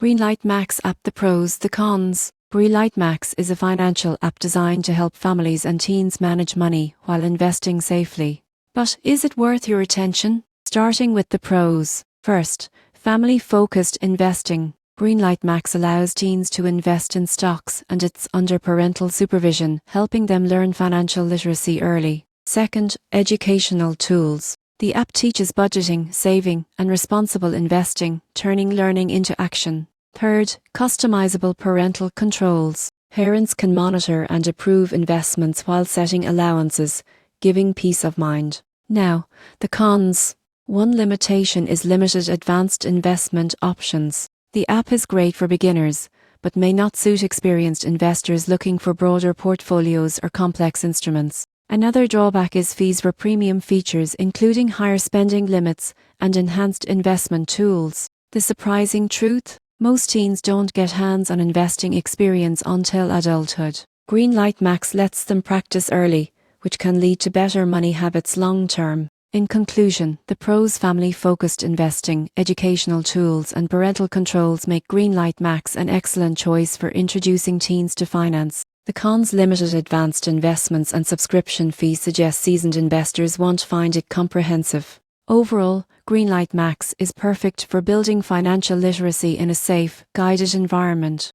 Greenlight Max app. The pros, the cons. Greenlight Max is a financial app designed to help families and teens manage money while investing safely. But is it worth your attention? Starting with the pros. First, family-focused investing. Greenlight Max allows teens to invest in stocks, and it's under parental supervision, helping them learn financial literacy early. Second, educational tools. The app teaches budgeting, saving, and responsible investing, turning learning into action. Third, customizable parental controls. Parents can monitor and approve investments while setting allowances, giving peace of mind. Now, the cons. One limitation is limited advanced investment options. The app is great for beginners, but may not suit experienced investors looking for broader portfolios or complex instruments. Another drawback is fees for premium features, including higher spending limits and enhanced investment tools. The surprising truth? Most teens don't get hands-on investing experience until adulthood. Greenlight Max lets them practice early, which can lead to better money habits long-term. In conclusion, the pros: family-focused investing, educational tools, and parental controls make Greenlight Max an excellent choice for introducing teens to finance. The cons: limited advanced investments and subscription fees suggest seasoned investors won't find it comprehensive. Overall, Greenlight Max is perfect for building financial literacy in a safe, guided environment.